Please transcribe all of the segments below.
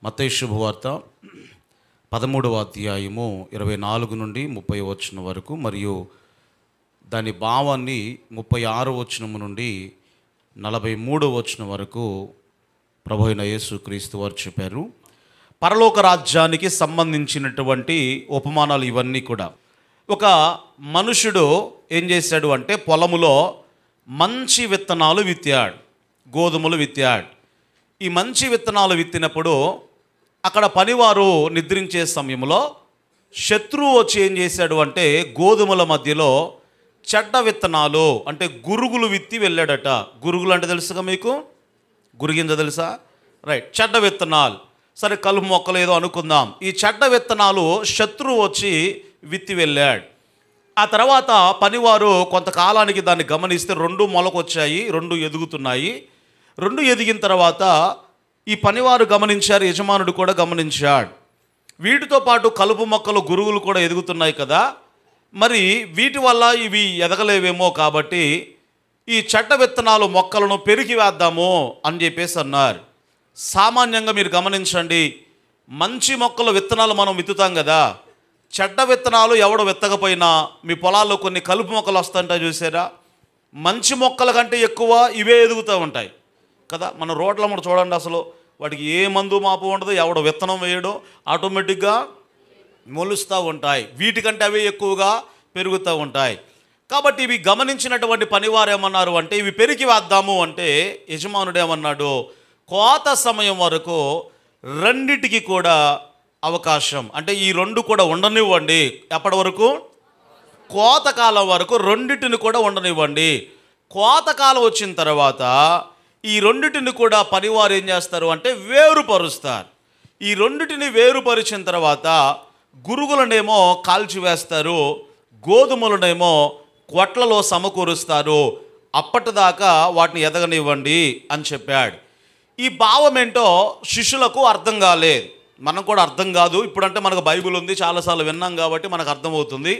మత్తయి శుభవార్త 13వ అధ్యాయము 24 నుండి 30 వచనం వరకు, మరియు దాని భావాన్ని 36 వచనం నుండి 43 వచనం వరకు ప్రభు అయిన యేసుక్రీస్తు వారు చెప్పారు. పరలోక రాజ్యానికి సంబంధించినటువంటి ఉపమానాలు ఇవన్నీ కూడా. ఒక మనుషుడు ఏం చేశాడు అంటే పొలములో మంచి విత్తనాలు విత్తాడు, గోధుమలు విత్తాడు. ఈ మంచి విత్తనాలు విత్తినప్పుడు అక్కడ పనివారు నిద్రించే సమయంలో శత్రువు వచ్చి ఏం చేశాడు అంటే గోధుమల మధ్యలో చెడ్డ విత్తనాలు అంటే గురుగులు విత్తి వెళ్ళాడట. గురుగులు అంటే తెలుసుగా మీకు? గురిగింజ తెలుసా? రైట్, చెడ్డ విత్తనాలు. సరే, కలుపు మొక్కలు ఏదో అనుకుందాం. ఈ చెడ్డ విత్తనాలు శత్రువు వచ్చి విత్తి వెళ్ళాడు. ఆ తర్వాత పనివారు కొంతకాలానికి దాన్ని గమనిస్తే 2 మొలకొచ్చాయి, 2 ఎదుగుతున్నాయి. 2 ఎదిగిన తర్వాత ఈ పనివారు గమనించారు, యజమానుడు కూడా గమనించాడు. వీటితో పాటు కలుపు మొక్కలు, గురుగులు కూడా ఎదుగుతున్నాయి కదా, మరి వీటి వల్ల ఇవి ఎదగలేవేమో, కాబట్టి ఈ చెడ్డ విత్తనాలు మొక్కలను పెరికి వేద్దాము అని చెప్పేసి అన్నారు. సామాన్యంగా మీరు గమనించండి, మంచి మొక్కల విత్తనాలు మనం విత్తుతాం కదా, చెడ్డ విత్తనాలు ఎవడు విత్తకపోయినా మీ పొలాల్లో కొన్ని కలుపు మొక్కలు వస్తుంటాయి చూసారా? మంచి మొక్కల కంటే ఎక్కువ ఇవే ఎదుగుతూ ఉంటాయి కదా. మన రోడ్ల మనం చూడండి, అసలు వాటికి ఏ మందు మాపు ఉండదు, ఎవడు విత్తనం వేయడం ఆటోమేటిక్గా మొలుస్తూ ఉంటాయి. వీటికంటే అవే ఎక్కువగా పెరుగుతూ ఉంటాయి. కాబట్టి ఇవి గమనించినటువంటి పనివారు ఏమన్నారు అంటే ఇవి పెరికి వేద్దాము అంటే యజమానుడు ఏమన్నాడు, కోత సమయం వరకు రెండిటికి కూడా అవకాశం, అంటే ఈ 2 కూడా ఉండనివ్వండి. ఎప్పటి వరకు? కోతకాలం వరకు రెండిటిని కూడా ఉండనివ్వండి. కోతకాలం వచ్చిన తర్వాత ఈ రెండిటిని కూడా పనివారు ఏం చేస్తారు అంటే వేరుపరుస్తారు. ఈ రెండిటిని వేరుపరిచిన తర్వాత గురుగులనేమో కాల్చివేస్తారు, గోధుమలనేమో కొట్లలో సమకూరుస్తారు. అప్పటిదాకా వాటిని ఎదగనివ్వండి అని చెప్పాడు. ఈ భావం ఏంటో శిష్యులకు అర్థం కాలేదు, మనకు కూడా అర్థం కాదు. ఇప్పుడంటే మనకు బైబిల్ ఉంది, చాలాసార్లు విన్నాం కాబట్టి మనకు అర్థమవుతుంది.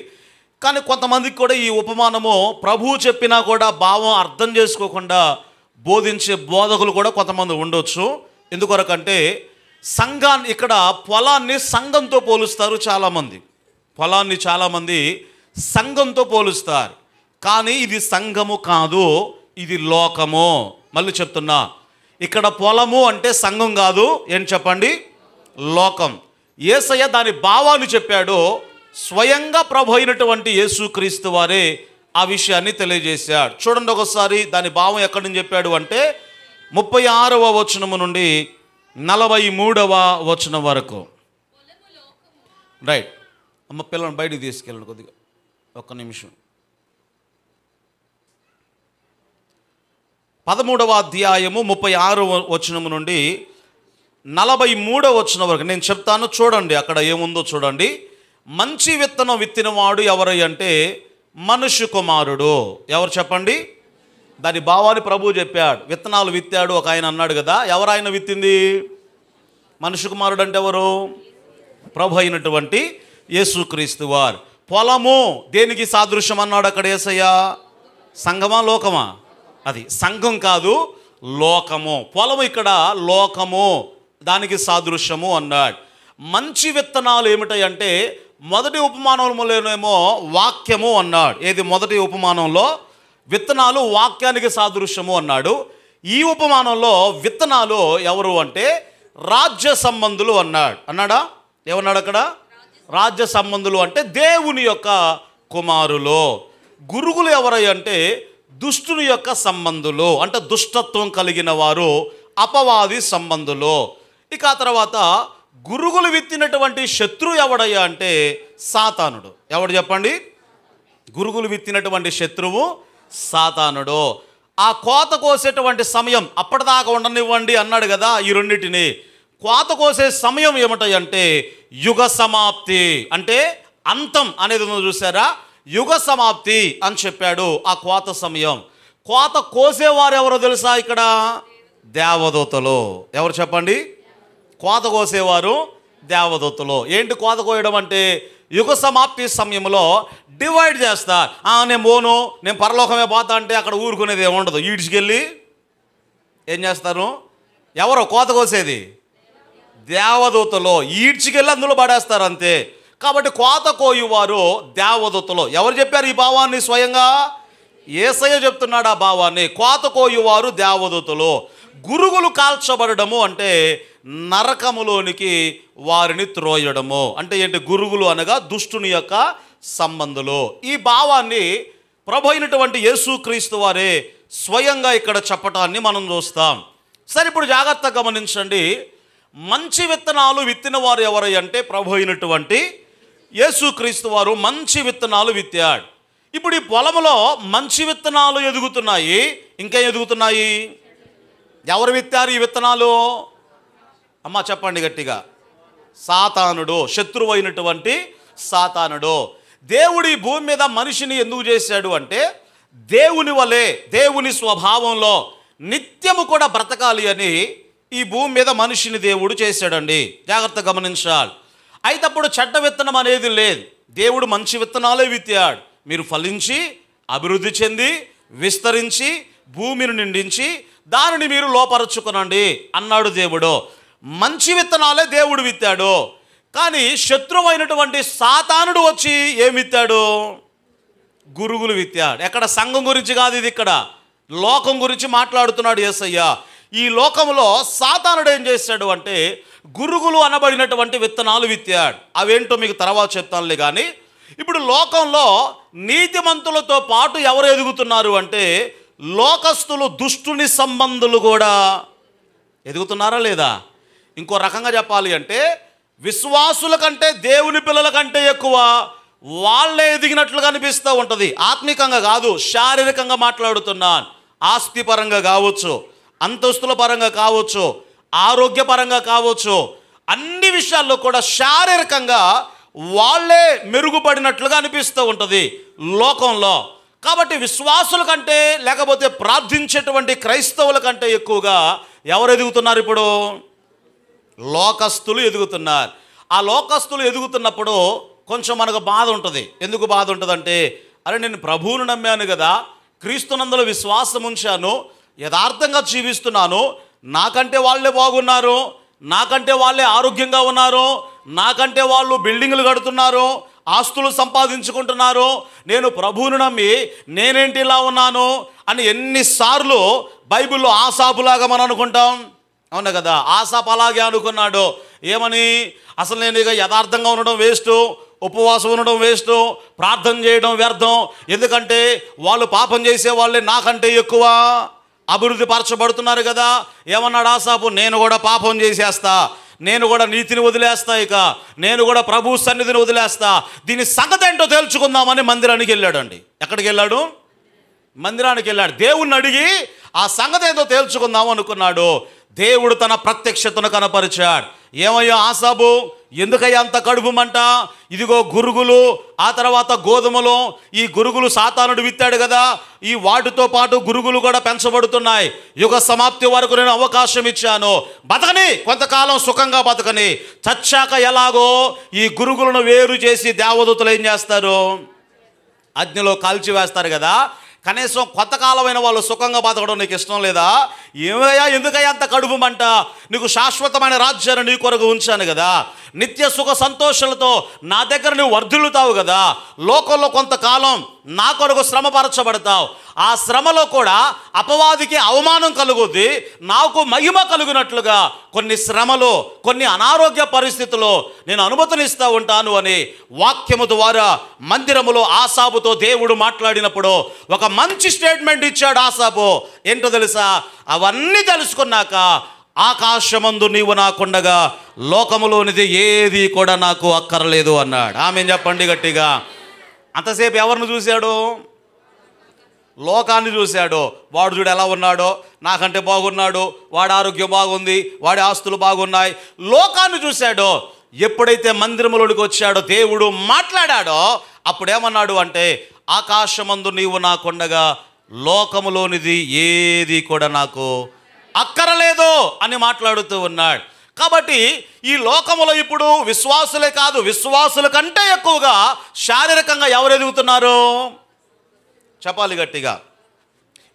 కానీ కొంతమందికి కూడా ఈ ఉపమానము ప్రభువు చెప్పినా కూడా భావం అర్థం చేసుకోకుండా బోధించే బోధకులు కూడా కొంతమంది ఉండొచ్చు. ఎందుకొరకంటే సంఘాన్ని, ఇక్కడ పొలాన్ని సంఘంతో పోలుస్తారు చాలామంది. పొలాన్ని చాలామంది సంఘంతో పోలుస్తారు, కానీ ఇది సంఘము కాదు, ఇది లోకము. మళ్ళీ చెప్తున్నా, ఇక్కడ పొలము అంటే సంఘం కాదు, ఏంటి చెప్పండి? లోకం. యేసయ్య దాని భావాన్ని చెప్పాడు. స్వయంగా ప్రభు అయినటువంటి యేసుక్రీస్తు వారే ఆ విషయాన్ని తెలియజేశాడు. చూడండి ఒకసారి దాని భావం ఎక్కడి నుంచి చెప్పాడు అంటే 36వ వచనము నుండి 43వ వచనం వరకు. రైట్ అమ్మ, పిల్లలను బయటికి తీసుకెళ్ళండి కొద్దిగా, ఒక్క నిమిషం. 13వ అధ్యాయము 36వ వచనము నుండి 43వ వచనం వరకు నేను చెప్తాను. చూడండి అక్కడ ఏముందో చూడండి. మంచి విత్తనం విత్తినవాడు ఎవరై అంటే మనుష్య కుమారుడు. ఎవరు చెప్పండి? దాని భావాన్ని ప్రభువు చెప్పాడు. విత్తనాలు విత్తాడు ఒక ఆయన అన్నాడు కదా, ఎవరు ఆయన విత్తింది? మనుష్య కుమారుడు అంటే ఎవరు? ప్రభు అయినటువంటి యేసుక్రీస్తు వారు. పొలము దేనికి సాదృశ్యం అన్నాడు అక్కడ యేసయ్య? సంఘమా లోకమా? అది సంఘం కాదు, లోకము. పొలము ఇక్కడ లోకము, దానికి సాదృశ్యము అన్నాడు. మంచి విత్తనాలు ఏమిటాయంటే మొదటి ఉపమానంలోనేమో వాక్యము అన్నాడు. ఏది? మొదటి ఉపమానంలో విత్తనాలు వాక్యానికి సాదృశ్యము అన్నాడు. ఈ ఉపమానంలో విత్తనాలు ఎవరు అంటే రాజ్య సంబంధులు అన్నాడు. అన్నాడా? ఏమన్నాడు అక్కడ? రాజ్య సంబంధులు అంటే దేవుని యొక్క కుమారులు. గురుగులు ఎవరై అంటే దుష్టుని యొక్క సంబంధులు, అంటే దుష్టత్వం కలిగిన వారు, అపవాది సంబంధులు. ఇక ఆ తర్వాత గురుగులు విత్తినటువంటి శత్రువు ఎవడయ్యా అంటే సాతానుడు. ఎవడు చెప్పండి? గురుగులు విత్తినటువంటి శత్రువు సాతానుడు. ఆ కోత కోసేటువంటి సమయం అప్పటిదాకా ఉండనివ్వండి అన్నాడు కదా. ఈ రెండింటిని కోత కోసే సమయం ఏమిటంటే యుగ సమాప్తి, అంటే అంతం అనేది చూసారా? యుగ సమాప్తి అని చెప్పాడు. ఆ కోత సమయం. కోత కోసేవారు ఎవరో తెలుసా? ఇక్కడ దేవదూతలు. ఎవరు చెప్పండి? కోత కోసేవారు దేవదూతలు. ఏంటి కోత కోయడం అంటే యుగ సమాప్తి సమయంలో డివైడ్ చేస్తా. నేను పోను, నేను పరలోకమే పోతా అంటే అక్కడ ఊరుకునేది ఏముండదు. ఈడ్చుకెళ్ళి ఏం చేస్తారు? ఎవరో కోత కోసేది? దేవదూతలో ఈడ్చికెళ్ళి అందులో పడేస్తారు అంతే. కాబట్టి కోత కోయువారు దేవదూతలో. ఎవరు చెప్పారు ఈ భావాన్ని? స్వయంగా యేసయ్య చెప్తున్నాడు ఆ భావాన్ని. కోత కోయువారు దేవదూతలో. గురుగులు కాల్చబడము అంటే నరకములోనికి వారిని త్రోయడము అంటే ఏంటి? గురుగులు అనగా దుష్టుని యొక్క సంబంధులు. ఈ భావాన్ని ప్రభు అయినటువంటి యేసుక్రీస్తు వారే స్వయంగా ఇక్కడ చెప్పటాన్ని మనం చూస్తాం. సరే, ఇప్పుడు జాగ్రత్తగా గమనించండి. మంచి విత్తనాలు విత్తిన వారు ఎవరై అంటే ప్రభు అయినటువంటి యేసుక్రీస్తు వారు మంచి విత్తనాలు విత్తాడు. ఇప్పుడు ఈ పొలంలో మంచి విత్తనాలు ఎదుగుతున్నాయి, ఇంకా ఎదుగుతున్నాయి. ఎవరు విత్తారు ఈ విత్తనాలు? అమ్మ చెప్పండి గట్టిగా. సాతానుడు, శత్రువు అయినటువంటి సాతానుడు. దేవుడు ఈ భూమి మీద మనిషిని ఎందుకు చేశాడు అంటే దేవుని వలె, దేవుని స్వభావంలో నిత్యము కూడా బ్రతకాలి అని ఈ భూమి మీద మనిషిని దేవుడు చేశాడండి. జాగ్రత్తగా గమనించాలి. అయితే అప్పుడు చెడ్డ విత్తనం అనేది లేదు. దేవుడు మంచి విత్తనాలే విత్తాడు. మీరు ఫలించి అభివృద్ధి చెంది విస్తరించి భూమిని నిండించి దానిని మీరు లోపరుచుకునండి అన్నాడు దేవుడు. మంచి విత్తనాలే దేవుడు విత్తాడు. కానీ శత్రువు అయినటువంటి సాతానుడు వచ్చి ఏమి విత్తాడు? గురుగులు విత్తాడు. ఎక్కడ? సంఘం గురించి కాదు ఇది, ఇక్కడ లోకం గురించి మాట్లాడుతున్నాడు యేసయ్య. ఈ లోకంలో సాతానుడు ఏం చేశాడు అంటే గురుగులు అనబడినటువంటి విత్తనాలు విత్తాడు. అవేంటో మీకు తర్వాత చెప్తానులే. కానీ ఇప్పుడు లోకంలో నీతిమంతులతో పాటు ఎవరు ఎదుగుతున్నారు అంటే లోకస్తులు, దుష్టుని సంబంధులు కూడా ఎదుగుతున్నారా లేదా? ఇంకో రకంగా చెప్పాలి అంటే విశ్వాసుల కంటే దేవుని పిల్లల కంటే ఎక్కువ వాళ్ళే ఎదిగినట్లుగా అనిపిస్తూ ఉంటుంది. ఆత్మికంగా కాదు, శారీరకంగా మాట్లాడుతున్నాను. ఆస్తిపరంగా కావచ్చు, అంతస్తుల పరంగా కావచ్చు, ఆరోగ్యపరంగా కావచ్చు, అన్ని విషయాల్లో కూడా శారీరకంగా వాళ్ళే మెరుగుపడినట్లుగా అనిపిస్తూ ఉంటుంది లోకంలో. కాబట్టి విశ్వాసుల కంటే, లేకపోతే ప్రార్థించేటువంటి క్రైస్తవుల కంటే ఎక్కువగా ఎవరు ఎదుగుతున్నారు? ఇప్పుడు లోకస్తులు ఎదుగుతున్నారు. ఆ లోకస్తులు ఎదుగుతున్నప్పుడు కొంచెం మనకు బాధ ఉంటుంది. ఎందుకు బాధ ఉంటుందంటే, అరే నేను ప్రభువును నమ్మాను కదా, క్రీస్తునందులో విశ్వాసం ఉంచాను, యథార్థంగా జీవిస్తున్నాను, నాకంటే వాళ్ళే బాగున్నారు, నాకంటే వాళ్ళే ఆరోగ్యంగా ఉన్నారు, నాకంటే వాళ్ళు బిల్డింగులు కడుతున్నారు, ఆస్తులు సంపాదించుకుంటున్నారు, నేను ప్రభువును నమ్మి నేనేంటి ఇలా ఉన్నాను అని ఎన్నిసార్లు బైబిల్లో ఆసాపులాగా మనం అనుకుంటాం. అవునా కదా? ఆసాపు అలాగే అనుకున్నాడు. ఏమని? అసలు నేను ఇక యథార్థంగా ఉండడం వేస్ట్, ఉపవాసం ఉండడం వేస్ట్, ప్రార్థన చేయడం వ్యర్థం, ఎందుకంటే వాళ్ళు పాపం చేసే వాళ్ళే నాకంటే ఎక్కువ అభివృద్ధి పరచబడుతున్నారు కదా. ఏమన్నాడు ఆసాపు? నేను కూడా పాపం చేసేస్తా, నేను కూడా నీతిని వదిలేస్తా, ఇక నేను కూడా ప్రభు సన్నిధిని వదిలేస్తా, దీని సంగతి ఏంటో తేల్చుకుందామని మందిరానికి వెళ్ళాడండి. ఎక్కడికి వెళ్ళాడు? మందిరానికి వెళ్ళాడు. దేవుణ్ణి అడిగి ఆ సంగతి ఏంటో తేల్చుకుందాం అనుకున్నాడు. దేవుడు తన ప్రత్యక్షతను కనపరిచాడు. ఏమయ్యా ఆసాబు, ఎందుకయ్యా అంత కడుపు మంట? ఇదిగో గురుగులు, ఆ తర్వాత గోధుమలు. ఈ గురుగులు సాతానుడు విత్తాడు కదా, ఈ వాటితో పాటు గురుగులు కూడా పెంచబడుతున్నాయి. యుగ సమాప్తి వరకు నేను అవకాశం ఇచ్చాను, బతకని, కొంతకాలం సుఖంగా బతకని. చచ్చాక ఎలాగో ఈ గురుగులను వేరు చేసి దేవదూతలు ఏం చేస్తారు? అగ్నిలో కాల్చివేస్తారు కదా. కనీసం కొంతకాలమైన వాళ్ళు సుఖంగా బతకడం నీకు ఇష్టం లేదా? ఏమయ్యా ఎందుకయ్యా అంత కడుపు మంట? నీకు శాశ్వతమైన రాజ్యాన్ని నీ కొరకు ఉంచాను కదా, నిత్య సుఖ సంతోషాలతో నా దగ్గర నువ్వు వర్ధిల్లుతావు కదా, లోకంలో కొంతకాలం నా కొరకు శ్రమపరచబడతావు, ఆ శ్రమలో కూడా అపవాదికి అవమానం కలుగుద్ది, నాకు మహిమ కలుగునట్లుగా కొన్ని శ్రమలు, కొన్ని అనారోగ్య పరిస్థితుల్లో నేను అనుమతినిస్తూ ఉంటాను అని వాక్యము ద్వారా మందిరములో ఆసాబుతో దేవుడు మాట్లాడినప్పుడు ఒక మంచి స్టేట్మెంట్ ఇచ్చాడు ఆసాబు. ఏంటో తెలుసా? అవన్నీ తెలుసుకున్నాక ఆకాశమందు నీవు నాకుండగా లోకములోనిది ఏది కూడా నాకు అక్కర్లేదు అన్నాడు. ఆమెన్ చెప్పండి గట్టిగా. అంతసేపు ఎవరిని చూశాడు? లోకాన్ని చూశాడు. వాడు చూడు ఎలా ఉన్నాడో, నాకంటే బాగున్నాడు, వాడి ఆరోగ్యం బాగుంది, వాడి ఆస్తులు బాగున్నాయి, లోకాన్ని చూశాడు. ఎప్పుడైతే మందిరములోనికి వచ్చాడో, దేవుడు మాట్లాడాడో, అప్పుడేమన్నాడు అంటే ఆకాశమందు నీవు నాకుండగా లోకములోనిది ఏది కూడా నాకు అక్కరలేదు అని మాట్లాడుతూ ఉన్నాడు. కాబట్టి ఈ లోకములో ఇప్పుడు విశ్వాసులే కాదు, విశ్వాసుల కంటే ఎక్కువగా శారీరకంగా ఎవరు ఎదుగుతున్నారు? చెప్పాలి గట్టిగా.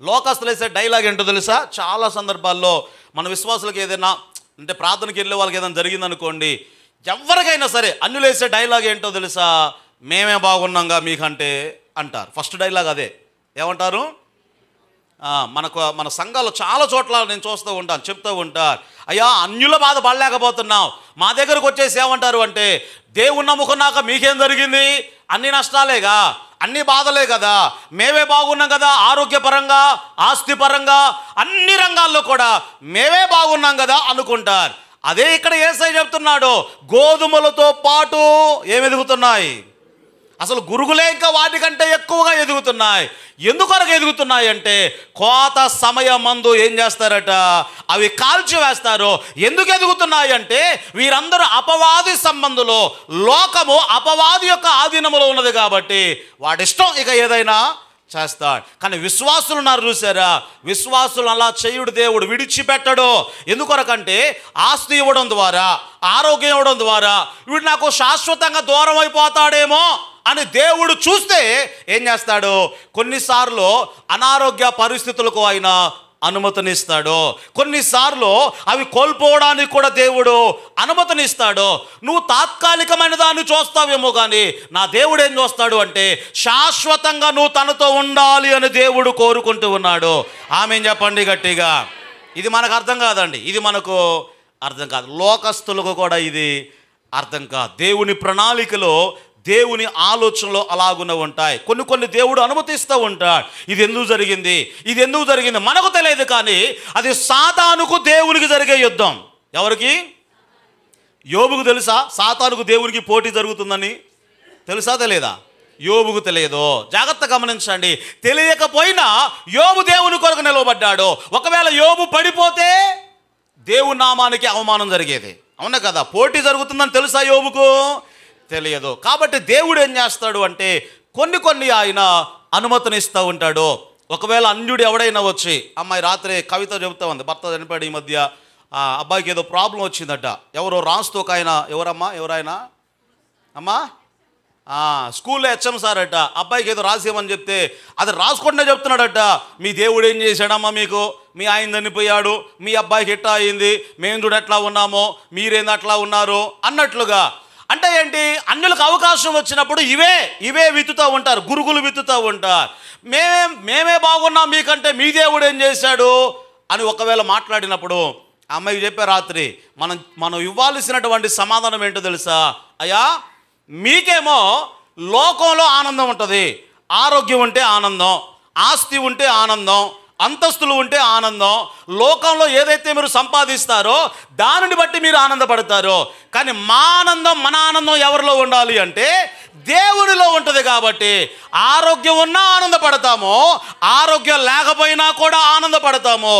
లోకస్తులు వేసే డైలాగ్ ఏంటో తెలుసా? చాలా సందర్భాల్లో మన విశ్వాసులకు ఏదైనా అంటే ప్రార్థనకి వెళ్ళే వాళ్ళకి ఏదైనా జరిగిందనుకోండి, ఎవరికైనా సరే అన్యులు వేసే డైలాగ్ ఏంటో తెలుసా? మేమే బాగున్నాంగా మీకంటే అంటారు. ఫస్ట్ డైలాగ్ అదే. ఏమంటారు? మన సంఘాల్లో చాలా చోట్ల నేను చూస్తూ ఉంటాను, చెప్తూ ఉంటారు, అయ్యా అన్యుల బాధ పడలేకపోతున్నాం, మా దగ్గరకు వచ్చేసి ఏమంటారు అంటే, దేవుని నమ్ముకున్నాక మీకేం జరిగింది? అన్ని నష్టాలేగా, అన్ని బాధలే కదా, మేమే బాగున్నాం కదా, ఆరోగ్యపరంగా, ఆస్తిపరంగా, అన్ని రంగాల్లో కూడా మేమే బాగున్నాం కదా అనుకుంటారు. అదే ఇక్కడ యేసయ్య చెప్తున్నాడు, గోధుమలతో పాటు ఏమి ఎదుగుతున్నాయి? అసలు గురుగులే ఇంకా వాటికంటే ఎక్కువగా ఎదుగుతున్నాయి. ఎందుకొరకు ఎదుగుతున్నాయి అంటే, కోత సమయమందు ఏం చేస్తారట? అవి కాల్చివేస్తారు. ఎందుకు ఎదుగుతున్నాయి అంటే, వీరందరూ అపవాది సంబంధులు, లోకము అపవాది యొక్క ఆధీనములో ఉన్నది కాబట్టి వాడిష్టం ఇక ఏదైనా చేస్తాడు. కానీ విశ్వాసులు ఉన్నారు చూసారా, విశ్వాసులు అలా చేయుడు దేవుడు విడిచిపెట్టడు. ఎందుకొరకంటే ఆస్తి ఇవ్వడం ద్వారా, ఆరోగ్యం ఇవ్వడం ద్వారా వీడు నాకు శాశ్వతంగా దూరం అయిపోతాడేమో అని దేవుడు చూస్తే ఏం చేస్తాడు? కొన్నిసార్లు అనారోగ్య పరిస్థితులకు ఆయన అనుమతినిస్తాడు, కొన్నిసార్లు అవి కోల్పోవడానికి కూడా దేవుడు అనుమతినిస్తాడు. నువ్వు తాత్కాలికమైన దాన్ని చూస్తావేమో, కానీ నా దేవుడు ఏం చూస్తాడు అంటే, శాశ్వతంగా నువ్వు తనతో ఉండాలి అని దేవుడు కోరుకుంటూ ఉన్నాడు. ఆమేన్ చెప్పండి గట్టిగా. ఇది మనకు అర్థం కాదండి, ఇది మనకు అర్థం కాదు, లోకస్తులకు కూడా ఇది అర్థం కాదు. దేవుని ప్రణాళికలో, దేవుని ఆలోచనలో అలాగున ఉంటాయి. కొన్ని దేవుడు అనుమతిస్తూ ఉంటాడు. ఇది ఎందుకు జరిగింది, ఇది ఎందుకు జరిగింది మనకు తెలియదు, కానీ అది సాతానుకు దేవునికి జరిగే యుద్ధం. ఎవరికి? యోబుకు తెలుసా సాతానుకు దేవునికి పోటీ జరుగుతుందని? తెలుసా తెలియదా? యోబుకు తెలియదు. జాగ్రత్త గమనించండి. తెలియకపోయినా యోబు దేవుని కొరకు నిలవబడ్డాడు. ఒకవేళ యోబు పడిపోతే దేవుని నామానికి అవమానం జరిగేది, అవునా కదా? పోటీ జరుగుతుందని తెలుసా యోబుకు? తెలియదు. కాబట్టి దేవుడు ఏం చేస్తాడు అంటే, కొన్ని ఆయన అనుమతినిస్తూ ఉంటాడు. ఒకవేళ అన్యుడు ఎవడైనా వచ్చి, అమ్మాయి రాత్రి కవిత చెబుతా ఉంది, భర్త చనిపోయాడు ఈ మధ్య, అబ్బాయికి ఏదో ప్రాబ్లం వచ్చిందట. ఎవరో రాస్తూ ఒక ఆయన, ఎవరైనా అమ్మా స్కూల్లో హెచ్ఎం సార్ అట, అబ్బాయికి ఏదో రాసేమని చెప్తే అది రాసుకుంటే చెప్తున్నాడట, మీ దేవుడు ఏం చేశాడమ్మా మీకు, మీ ఆయన చనిపోయాడు, మీ అబ్బాయికి ఎట్లా అయింది, మేము చూడ ఎట్లా ఉన్నామో, మీరేంది అట్లా ఉన్నారు అన్నట్లుగా. అంటే ఏంటి? అన్యులకు అవకాశం వచ్చినప్పుడు ఇవే విత్తుతూ ఉంటారు, గురుగులు విత్తుతూ ఉంటారు. మేమే బాగున్నాం మీకంటే మీ దేవుడు ఏం చేశాడు అని ఒకవేళ మాట్లాడినప్పుడు అమ్మాయికి చెప్పే రాత్రి, మనం ఇవ్వాల్సినటువంటి సమాధానం ఏంటో తెలుసా? అయ్యా మీకేమో లోకంలో ఆనందం ఉంటుంది, ఆరోగ్యం ఉంటే ఆనందం, ఆస్తి ఉంటే ఆనందం, అంతస్తులు ఉంటే ఆనందం, లోకంలో ఏదైతే మీరు సంపాదిస్తారో దానిని బట్టి మీరు ఆనందపడతారు. కానీ మన ఆనందం ఎవరిలో ఉండాలి అంటే దేవుడిలో ఉంటుంది. కాబట్టి ఆరోగ్యం ఉన్నా ఆనందపడతాము, ఆరోగ్యం లేకపోయినా కూడా ఆనందపడతాము.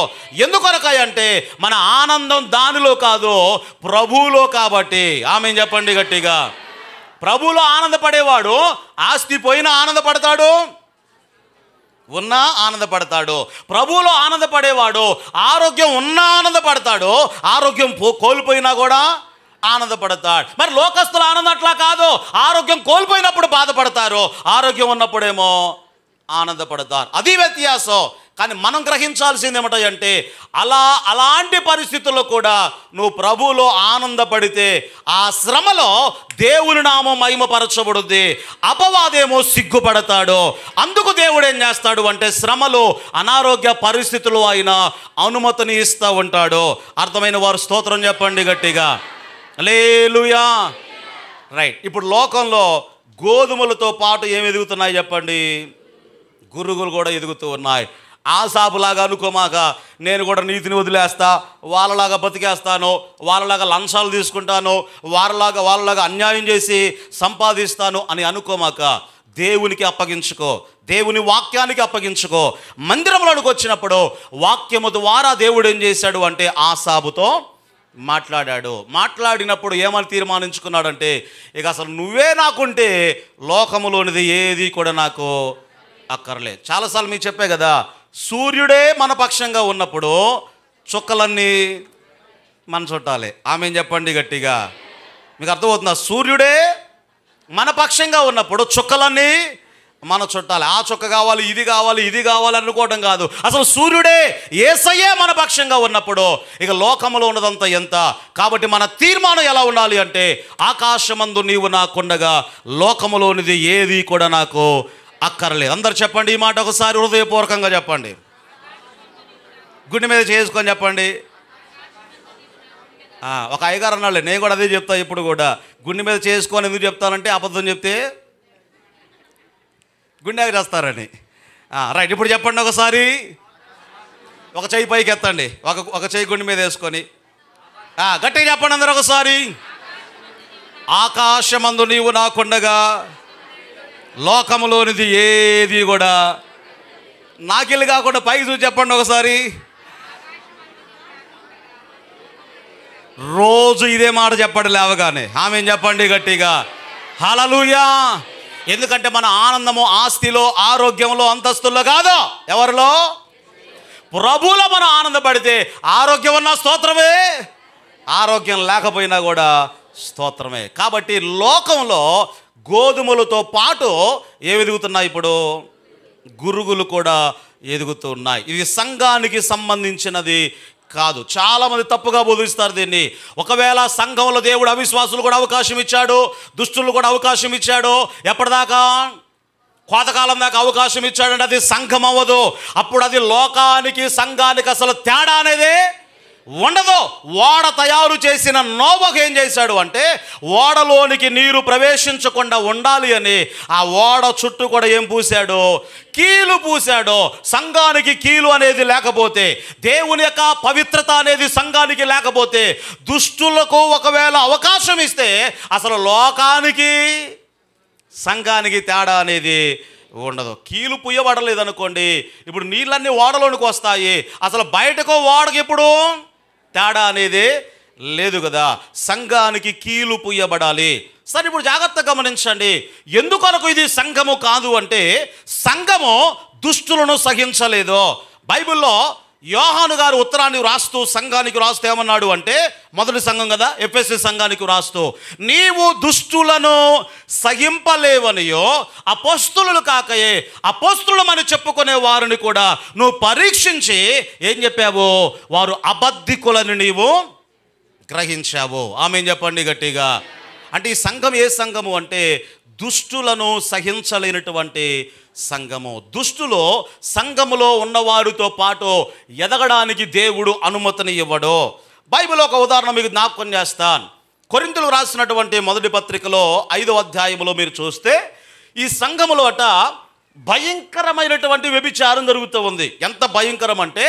ఎందుకొరకాయ అంటే మన ఆనందం దానిలో కాదు, ప్రభువులో. కాబట్టి ఆమేన్ చెప్పండి గట్టిగా. ప్రభువులో ఆనందపడేవాడు ఆస్తి పోయినా ఆనందపడతాడు, ఉన్నా ఆనందపడతాడు. ప్రభువులో ఆనందపడేవాడు ఆరోగ్యం ఉన్నా ఆనందపడతాడు, ఆరోగ్యం కోల్పోయినా కూడా ఆనందపడతాడు. మరి లోకస్తుల ఆనందం అట్లా కాదు, ఆరోగ్యం కోల్పోయినప్పుడు బాధపడతారు, ఆరోగ్యం ఉన్నప్పుడేమో ఆనందపడతారు. అది వ్యత్యాసం. కానీ మనం గ్రహించాల్సింది ఏమిటంటే, అలాంటి పరిస్థితుల్లో కూడా నువ్వు ప్రభువులో ఆనందపడితే ఆ శ్రమలో దేవుని నామం మహిమపరచబడుద్ది, అపవాదేమో సిగ్గుపడతాడు. అందుకు దేవుడు ఏం చేస్తాడు అంటే, శ్రమలు అనారోగ్య పరిస్థితులు ఆయన అనుమతిని ఇస్తూ ఉంటాడు. అర్థమైన వారు స్తోత్రం చెప్పండి గట్టిగా. హల్లెలూయా. రైట్. ఇప్పుడు లోకంలో గోధుమలతో పాటు ఏమి ఎదుగుతున్నాయి చెప్పండి? గురుగులు కూడా ఎదుగుతూ ఉన్నాయి. ఆసాపులాగా అనుకోమాక నేను కూడా నీతిని వదిలేస్తా, వాళ్ళలాగా బతికేస్తాను, వాళ్ళలాగా లంచాలు తీసుకుంటాను, వాళ్ళలాగా అన్యాయం చేసి సంపాదిస్తాను అని అనుకోమాక దేవునికి అప్పగించుకో, దేవుని వాక్యానికి అప్పగించుకో. మందిరంలోకి వచ్చినప్పుడు వాక్యము ద్వారా దేవుడు ఏం చేశాడు అంటే ఆసాబుతో మాట్లాడినప్పుడు ఏమని తీర్మానించుకున్నాడంటే, ఇక అసలు నువ్వే నాకుంటే లోకములోనిది ఏది కూడా నాకు అక్కర్లేదు. చాలాసార్లు మీకు చెప్పే కదా, సూర్యుడే మన పక్షంగా ఉన్నప్పుడు చుక్కలన్నీ మన చుట్టాలే. ఆమేన్ చెప్పండి గట్టిగా. మీకు అర్థమవుతుందా? సూర్యుడే మన పక్షంగా ఉన్నప్పుడు చుక్కలన్నీ మన చుట్టాలి. ఆ చుక్క కావాలి, ఇది కావాలి, ఇది కావాలి అనుకోవడం కాదు. అసలు సూర్యుడే, యేసయ్యే మన పక్షంగా ఉన్నప్పుడు ఇక లోకంలో ఉన్నదంతా ఎంత. కాబట్టి మన తీర్మానం ఎలా ఉండాలి అంటే, ఆకాశమందు నీవు నాకుండగా లోకములోనిది ఏది కూడా నాకు అక్కర్లేదు. అందరు చెప్పండి ఈ మాట ఒకసారి హృదయపూర్వకంగా చెప్పండి. గుండె మీద చేసుకొని చెప్పండి. ఒక అయ్యగారు అన్నాళ్ళే, నేను కూడా అదే చెప్తా. ఇప్పుడు కూడా గుండె మీద చేసుకొని ఎందుకు చెప్తానంటే, అబద్ధం చెప్తే గుండెకి చేస్తారని. రైట్, ఇప్పుడు చెప్పండి ఒకసారి. ఒక చెయ్యి పైకి ఎత్తండి, ఒక చెయ్యి గుండె మీద వేసుకొని గట్టిగా చెప్పండి అందరు ఒకసారి. ఆకాశమందు నీవు నాకుండగా లోకములోనిది ఏది కూడా నాకెళ్ళి కాకుండా పైకి చూసి చెప్పండి ఒకసారి. రోజు ఇదే మాట చెప్పండి లేవగానే. ఆమేన్ చెప్పండి గట్టిగా. హల్లెలూయా. ఎందుకంటే మన ఆనందము ఆస్తిలో, ఆరోగ్యంలో, అంతస్తుల్లో కాదు, ఎవరిలో? ప్రభువులో మనం ఆనందపడితే ఆరోగ్యం ఉన్న స్తోత్రమే, ఆరోగ్యం లేకపోయినా కూడా స్తోత్రమే. కాబట్టి లోకంలో గోధుమలతో పాటు ఏవి ఎదుగుతున్నాయి? ఇప్పుడు గురుగులు కూడా ఎదుగుతున్నాయి. ఇది సంఘానికి సంబంధించినది కాదు. చాలామంది తప్పుగా బోధిస్తారు దీన్ని. ఒకవేళ సంఘంలో దేవుడు అవిశ్వాసులు కూడా అవకాశం ఇచ్చాడు, దుష్టులు కూడా అవకాశం ఇచ్చాడు. ఎప్పటిదాకా? కోతకాలం దాకా అవకాశం ఇచ్చాడంటే అది సంఘం అవ్వదు. అప్పుడు అది లోకానికి సంఘానికి అసలు తేడా అనేదే ఉండదు. ఓడ తయారు చేసిన నోవహు ఏం చేశాడు అంటే, ఓడలోనికి నీరు ప్రవేశించకుండా ఉండాలి అని ఆ ఓడ చుట్టూ కూడా ఏం పూశాడు? కీలు పూశాడు. సంఘానికి కీలు అనేది లేకపోతే, దేవుని యొక్క పవిత్రత అనేది సంఘానికి లేకపోతే, దుష్టులకు ఒకవేళ అవకాశం ఇస్తే అసలు లోకానికి సంఘానికి తేడా అనేది ఉండదు. కీలు పుయ్యబడలేదు అనుకోండి, ఇప్పుడు నీళ్ళన్నీ ఓడలోనికి వస్తాయి. అసలు బయటకు ఓడకి ఇప్పుడు తేడా అనేది లేదు కదా. సంఘానికి కీలు పుయ్యబడాలి. సరే, ఇప్పుడు జాగ్రత్తగా గమనించండి. ఎందుకొరకు ఇది సంఘము కాదు అంటే, సంఘము దుష్టులను సహించలేదు. బైబిల్లో యోహాను గారు ఉత్తరాన్ని రాస్తూ సంఘానికి రాస్తూ ఏమన్నాడు అంటే, మొదటి సంఘం కదా, ఎఫెసీ సంఘానికి రాస్తూ, నీవు దుష్టులను సహింపలేవనియో అపోస్తులు కాకయే అపోస్తులమని చెప్పుకునే వారిని కూడా నువ్వు పరీక్షించి ఏం చెప్పావు? వారు అబద్ధికులని నీవు గ్రహించావు. ఆమేన్ చెప్పండి గట్టిగా. అంటే ఈ సంఘం ఏ సంఘము అంటే, దుష్టులను సహించలేనటువంటి సంఘము. దుష్టులో సంఘములో ఉన్నవారితో పాటు ఎదగడానికి దేవుడు అనుమతిని ఇవ్వడు. బైబిల్ ఒక ఉదాహరణ మీకు జ్ఞాపకం చేస్తాను. కొరింథీయులకు రాసినటువంటి మొదటి పత్రికలో 5వ అధ్యాయంలో మీరు చూస్తే, ఈ సంఘములో భయంకరమైనటువంటి వ్యభిచారం జరుగుతూ ఉంది. ఎంత భయంకరం అంటే,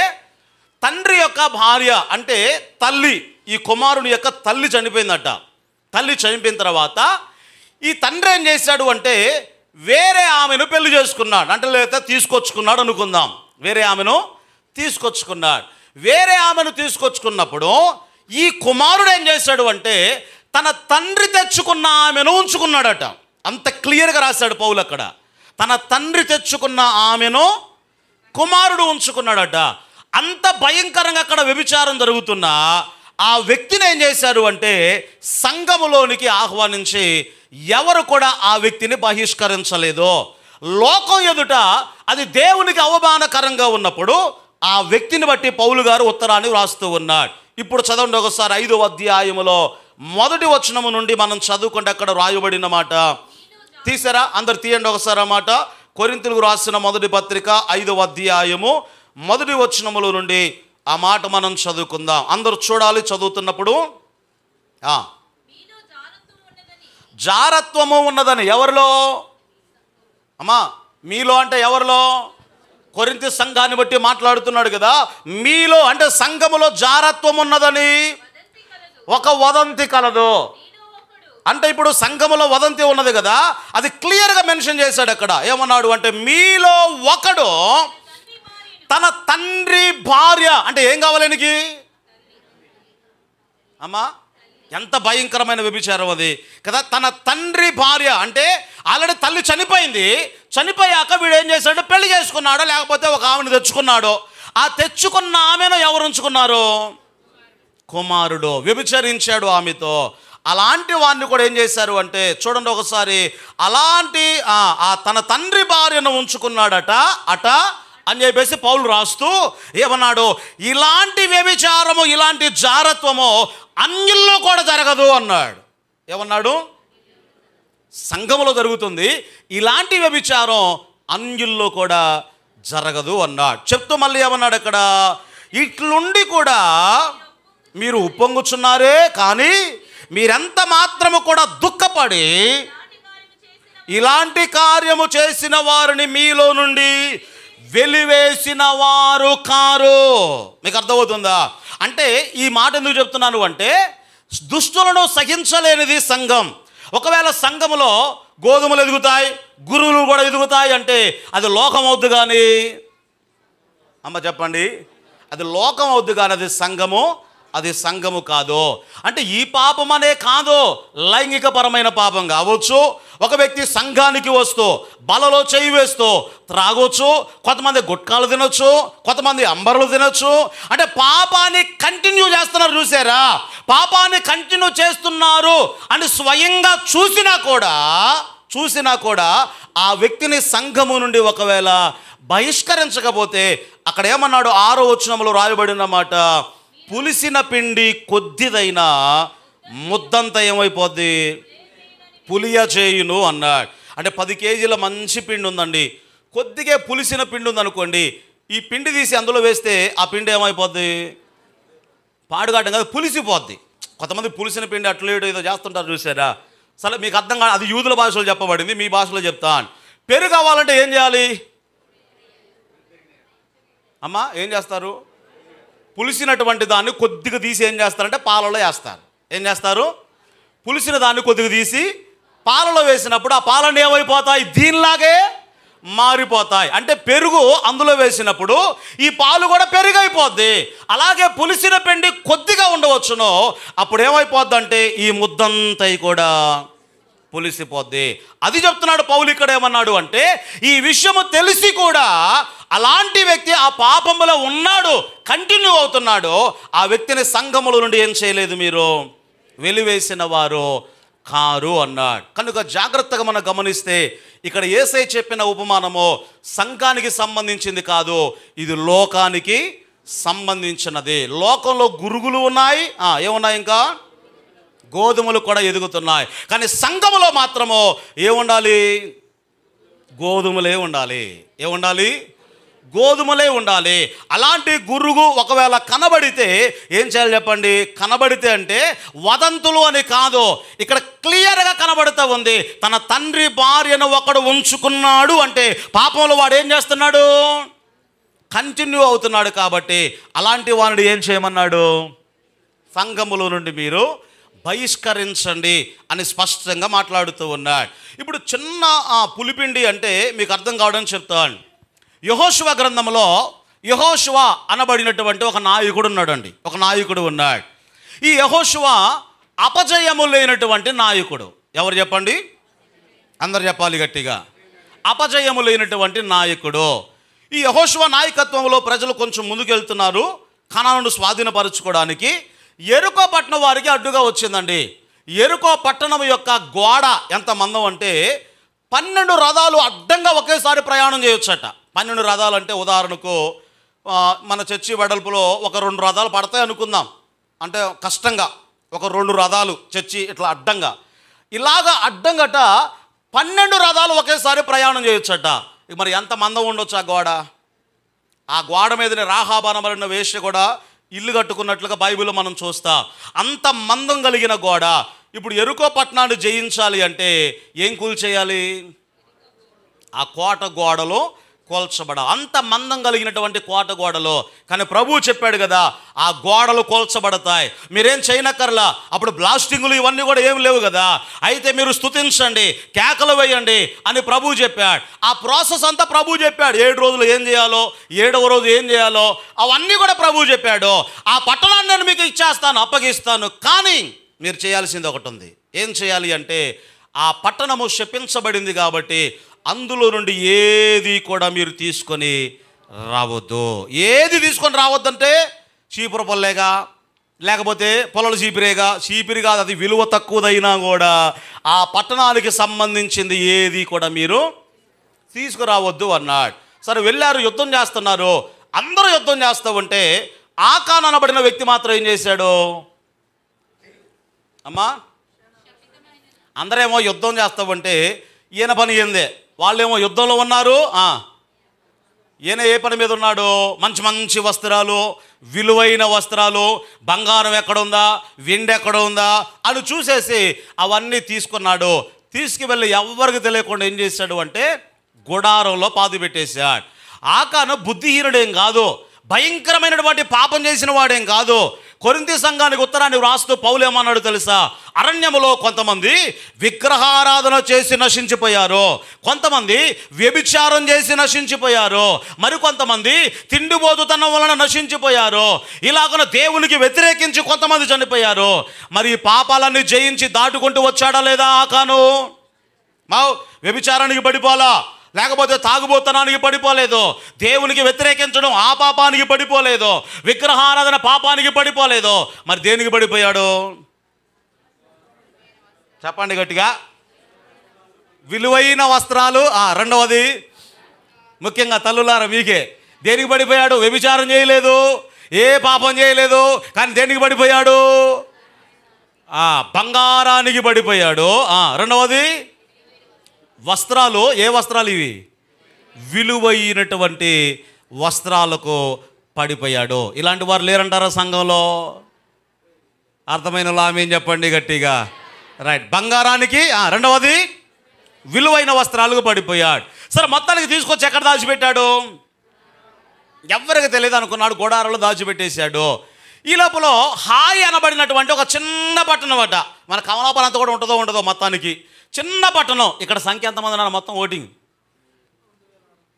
తండ్రి యొక్క భార్య అంటే తల్లి, ఈ కుమారుని యొక్క తల్లి చనిపోయిందట. తల్లి చనిపోయిన తర్వాత ఈ తండ్రి ఏం చేశాడు అంటే, వేరే ఆమెను పెళ్లి చేసుకున్నాడు. అంటే లేదా తీసుకొచ్చుకున్నాడు అనుకుందాం. వేరే ఆమెను తీసుకొచ్చుకున్నాడు. వేరే ఆమెను తీసుకొచ్చుకున్నప్పుడు ఈ కుమారుడు ఏం చేశాడు అంటే, తన తండ్రి తెచ్చుకున్న ఆమెను ఉంచుకున్నాడట. అంత క్లియర్గా రాశాడు పౌలు అక్కడ. తన తండ్రి తెచ్చుకున్న ఆమెను కుమారుడు ఉంచుకున్నాడట. అంత భయంకరంగా అక్కడ వ్యభిచారం జరుగుతున్నా ఆ వ్యక్తిని ఏం చేశారు అంటే, సంఘములోనికి ఆహ్వానించి ఎవరు కూడా ఆ వ్యక్తిని బహిష్కరించలేదు. లోకం ఎదుట అది దేవునికి అవమానకరంగా ఉన్నప్పుడు ఆ వ్యక్తిని బట్టి పౌలు గారు ఉత్తరాన్ని వ్రాస్తూ ఉన్నాడు. ఇప్పుడు చదవండి ఒకసారి 5వ అధ్యాయములో మొదటి వచనము నుండి మనం చదువుకుంటే అక్కడ రాయబడిన మాట తీసారా? అందరు తీయండి ఒకసారి ఆ మాట. కొరింథీయులకు రాసిన మొదటి పత్రిక 5వ అధ్యాయము మొదటి వచనములో నుండి ఆ మాట మనం చదువుకుందాం. అందరూ చూడాలి చదువుతున్నప్పుడు. జారత్వము ఉన్నదని ఎవరిలో? అమ్మా, మీలో అంటే ఎవరిలో? కొరింథీ సంఘాన్ని బట్టి మాట్లాడుతున్నాడు కదా. మీలో అంటే సంఘములో జారత్వం ఉన్నదని ఒక వదంతి కలదు. అంటే ఇప్పుడు సంఘములో వదంతి ఉన్నది కదా, అది క్లియర్గా మెన్షన్ చేశాడు అక్కడ. ఏమన్నాడు అంటే, మీలో ఒకడు తన తండ్రి భార్య అంటే ఏం కావాలి ఆయనకి? అమ్మా, ఎంత భయంకరమైన వ్యభిచారం అది కదా. తన తండ్రి భార్య అంటే ఆల్రెడీ తల్లి చనిపోయింది. చనిపోయాక వీడు ఏం చేశాడు? పెళ్లి చేసుకున్నాడో లేకపోతే ఒక ఆమెను తెచ్చుకున్నాడో. ఆ తెచ్చుకున్న ఆమెను ఎవరు ఉంచుకున్నారు? కుమారుడు. వ్యభిచరించాడు ఆమెతో. అలాంటి వారిని కూడా ఏం చేశారు అంటే చూడండి ఒకసారి, అలాంటి తన తండ్రి భార్యను ఉంచుకున్నాడట అని చెప్పేసి పౌలు రాస్తూ ఏమన్నాడు, ఇలాంటి వ్యభిచారము ఇలాంటి జారత్వము అన్యుల్లో కూడా జరగదు అన్నాడు. ఏమన్నాడు? సంఘములో జరుగుతుంది, ఇలాంటి వ్యభిచారం అన్యుల్లో కూడా జరగదు అన్నాడు. చెప్తూ మళ్ళీ ఏమన్నాడు అక్కడ, ఇట్లుండి కూడా మీరు ఉప్పొంగుచున్నారే కానీ మీరెంత మాత్రము కూడా దుఃఖపడి ఇలాంటి కార్యము చేసిన వారిని మీలో నుండి వెలివేసిన వారు కారు. మీకు అర్థమవుతుందా? అంటే ఈ మాట ఎందుకు చెప్తున్నాను అంటే, దుష్టులను సహించలేనిది సంఘం. ఒకవేళ సంఘములో గోధుమలు ఎదుగుతాయి, గురువులు కూడా ఎదుగుతాయి అంటే అది లోకం అవుద్దు కానీ, అమ్మ చెప్పండి, అది లోకం అవుద్దు కానీ అది సంఘము కాదు. అంటే ఈ పాపం అనే కాదు, లైంగిక పరమైన పాపం కావచ్చు. ఒక వ్యక్తి సంఘానికి వస్తూ బలలో చేయి వేస్తూ త్రాగొచ్చు, కొంతమంది గుట్కాలు తినొచ్చు, కొంతమంది అంబర్లు తినొచ్చు. అంటే పాపాన్ని కంటిన్యూ చేస్తున్నారు. చూసారా? పాపాన్ని కంటిన్యూ చేస్తున్నారు అని స్వయంగా చూసినా కూడా ఆ వ్యక్తిని సంఘము నుండి ఒకవేళ బహిష్కరించకపోతే, అక్కడ ఏమన్నాడు 6వ వచనంలో రాయబడిన మాట, పులిసిన పిండి కొద్దిదైనా ముద్దంతా ఏమైపోద్ది, పులియ చేయును అన్నాడు. అంటే 10 కేజీల మంచి పిండి ఉందండి, కొద్దిగా పులిసిన పిండి ఉందనుకోండి, ఈ పిండి తీసి అందులో వేస్తే ఆ పిండి ఏమైపోద్ది, పాడుగాటం కాదు, పులిసిపోద్ది. కొంతమంది పులిసిన పిండి అట్లా ఏదో చేస్తుంటారు, చూసారా? సరే, మీకు అర్థం కాదు, అది యూదుల భాషలో చెప్పబడింది, మీ భాషలో చెప్తాను. పెరుగు కావాలంటే ఏం చేయాలి అమ్మా? ఏం చేస్తారు? పులిసినటువంటి దాన్ని కొద్దిగా తీసి ఏం చేస్తారంటే పాలలో వేస్తారు. ఏం చేస్తారు? పులిసిన దాన్ని కొద్దిగా తీసి పాలలో వేసినప్పుడు ఆ పాలన ఏమైపోతాయి, దీనిలాగే మారిపోతాయి. అంటే పెరుగు అందులో వేసినప్పుడు ఈ పాలు కూడా పెరుగైపోద్ది. అలాగే పులిసిన పిండి కొద్దిగా ఉండవచ్చును, అప్పుడు ఏమైపోద్ది అంటే ఈ ముద్దంతై కూడా పులిసిపోద్ది. అది చెప్తున్నాడు పౌలు. ఇక్కడ ఏమన్నాడు అంటే, ఈ విషయము తెలిసి కూడా అలాంటి వ్యక్తి ఆ పాపములో ఉన్నాడు, కంటిన్యూ అవుతున్నాడు, ఆ వ్యక్తిని సంఘముల నుండి ఏం చేయలేదు, మీరు వెలివేసిన వారు కారు అన్నాడు. కనుక జాగ్రత్తగా మనం గమనిస్తే ఇక్కడ యేసయ్య చెప్పిన ఉపమానము సంఘానికి సంబంధించింది కాదు, ఇది లోకానికి సంబంధించినది. లోకంలో గురుగులు ఉన్నాయి, ఏమున్నాయి, ఇంకా గోధుమలు కూడా ఎదుగుతున్నాయి. కానీ సంఘములో మాత్రము ఏముండాలి, గోధుమలే ఉండాలి. ఏముండాలి? గోధుమలే ఉండాలి. అలాంటి గురుగు ఒకవేళ కనబడితే ఏం చేయాలి చెప్పండి? కనబడితే అంటే వదంతులు అని కాదు, ఇక్కడ క్లియర్గా కనబడుతూ ఉంది, తన తండ్రి భార్యను ఒకడు ఉంచుకున్నాడు అంటే పాపంలో వాడు ఏం చేస్తున్నాడు, కంటిన్యూ అవుతున్నాడు. కాబట్టి అలాంటి వాడిని ఏం చేయమన్నాడు, సంఘములో నుండి మీరు బహిష్కరించండి అని స్పష్టంగా మాట్లాడుతూ ఉన్నాడు. ఇప్పుడు చిన్న పులిపిండి అంటే మీకు అర్థం కావడానికి చెప్తాను. యెహోషువ గ్రంథంలో యెహోషువ అనబడినటువంటి ఒక నాయకుడు ఉన్నాడండి, ఒక నాయకుడు ఉన్నాడు. ఈ యెహోషువ అపజయము లేనటువంటి నాయకుడు. ఎవరు చెప్పండి? అందరు చెప్పాలి గట్టిగా. అపజయము లేనటువంటి నాయకుడు. ఈ యెహోషువ నాయకత్వంలో ప్రజలు కొంచెం ముందుకెళ్తున్నారు కనానును స్వాధీనపరచుకోవడానికి. యెరికో పట్టణం వారికి అడ్డుగా వచ్చిందండి. యెరికో పట్టణం యొక్క గోడ ఎంత మందం అంటే 12 రథాలు అడ్డంగా ఒకేసారి ప్రయాణం చేయొచ్చట. 12 రథాలు అంటే ఉదాహరణకు మన చర్చి వెడల్పులో ఒక 2 రథాలు పడతాయి అనుకుందాం, అంటే కష్టంగా ఒక 2 రథాలు చర్చి ఇట్లా అడ్డంగా, ఇలాగా అడ్డంగట 12 రథాలు ఒకేసారి ప్రయాణం చేయొచ్చట. మరి ఎంత మందం ఉండొచ్చు ఆ గోడ? ఆ గోడ మీదనే రాహాబు అనబడిన వేశ్య కూడా ఇల్లు కట్టుకున్నట్లుగా బైబిల్లో మనం చూస్తాం. అంత మందం కలిగిన గోడ. ఇప్పుడు యెరికో పట్టణాన్ని జయించాలి అంటే ఏం కూల్చేయాలి? ఆ కోట గోడలో కోల్చబడాలి. అంత మందం కలిగినటువంటి కోట గోడలో. కానీ ప్రభువు చెప్పాడు కదా, ఆ గోడలు కోల్చబడతాయి, మీరేం చేయనక్కర్లా. అప్పుడు బ్లాస్టింగులు ఇవన్నీ కూడా ఏం లేవు కదా. అయితే మీరు స్తుతించండి, కేకలు వేయండి అని ప్రభువు చెప్పాడు. ఆ ప్రాసెస్ అంతా ప్రభువు చెప్పాడు. 7 రోజులు ఏం చేయాలో, 7వ రోజు ఏం చేయాలో అవన్నీ కూడా ప్రభువు చెప్పాడు. ఆ పట్టణాన్ని నేను మీకు ఇచ్చేస్తాను, అప్పగిస్తాను. కానీ మీరు చేయాల్సింది ఒకటి ఉంది. ఏం చేయాలి అంటే, ఆ పట్టణము శపించబడింది కాబట్టి అందులో నుండి ఏది కూడా మీరు తీసుకొని రావద్దు. ఏది తీసుకొని రావద్దంటే చీపురు పల్లేగా, లేకపోతే పొలాలు చీపిరి కాదు, అది విలువ తక్కువదైనా కూడా ఆ పట్టణానికి సంబంధించింది ఏది కూడా మీరు తీసుకురావద్దు అన్నాడు. సరే వెళ్ళారు, యుద్ధం చేస్తున్నారు, అందరూ యుద్ధం చేస్తూ ఉంటే ఆకాన్ అనబడిన వ్యక్తి మాత్రం ఏం చేశాడు? అమ్మా, అందరేమో యుద్ధం చేస్తూ ఉంటే ఈయన పని ఏందే, వాళ్ళేమో యుద్ధంలో ఉన్నారు, ఈయన ఏ పని మీద ఉన్నాడు? మంచి మంచి వస్త్రాలు, విలువైన వస్త్రాలు, బంగారం ఎక్కడుందా, వెండి ఎక్కడ ఉందా అని చూసేసి అవన్నీ తీసుకున్నాడు. తీసుకువెళ్ళి ఎవరికి తెలియకుండా ఏం చేశాడు అంటే గుడారంలో పాతి పెట్టేశాడు. ఆకాను బుద్ధిహీనుడేం కాదు, భయంకరమైనటువంటి పాపం చేసిన వాడేం కాదు. కొరింథీ సంఘానికి ఉత్తరాన్ని వ్రాస్తూ పౌలు ఏమన్నాడు తెలుసా? అరణ్యములో కొంతమంది విగ్రహారాధన చేసి నశించిపోయారు, కొంతమంది వ్యభిచారం చేసి నశించిపోయారు, మరికొంతమంది తిండిబోతుతనం వలన నశించిపోయారు, ఇలాగన దేవునికి వ్యతిరేకించి కొంతమంది చనిపోయారు. మరి పాపాలన్నీ జయించి దాటుకుంటూ వచ్చాడా లేదా ఆకాను? వ్యభిచారానికి పడిపోలా, లేకపోతే తాగుబోతనానికి పడిపోలేదు, దేవునికి వ్యతిరేకించడం ఆ పాపానికి పడిపోలేదు, విగ్రహారాధన పాపానికి పడిపోలేదు. మరి దేనికి పడిపోయాడు? చెప్పండి గట్టిగా. విలువైన వస్త్రాలు. రెండవది ముఖ్యంగా తల్లులారా మీకే, దేనికి పడిపోయాడు? వ్యభిచారం చేయలేదు, ఏ పాపం చేయలేదు, కానీ దేనికి పడిపోయాడు? బంగారానికి పడిపోయాడు. రెండవది వస్త్రాలు. ఏ వస్త్రాలు ఇవి? విలువైనటువంటి వస్త్రాలకు పడిపోయాడు. ఇలాంటి వారు లేరంటారా సంఘంలో? అర్థమైన ఆమేన్ చెప్పండి గట్టిగా. రైట్. బంగారానికి, రెండవది విలువైన వస్త్రాలకు పడిపోయాడు. సరే, మొత్తానికి తీసుకొచ్చి ఎక్కడ దాచిపెట్టాడు? ఎవరికి తెలియదు అనుకున్నాడు, గోడారంలో దాచిపెట్టేశాడు. ఈ లోపల హాయ్ అనబడినటువంటి ఒక చిన్న పట్టణం అట. మన కమలాపరం అంతా కూడా ఉండదో మొత్తానికి చిన్న పట్టణం. ఇక్కడ సంఖ్య ఎంతమంది ఉన్నారు మొత్తం ఓటింగ్?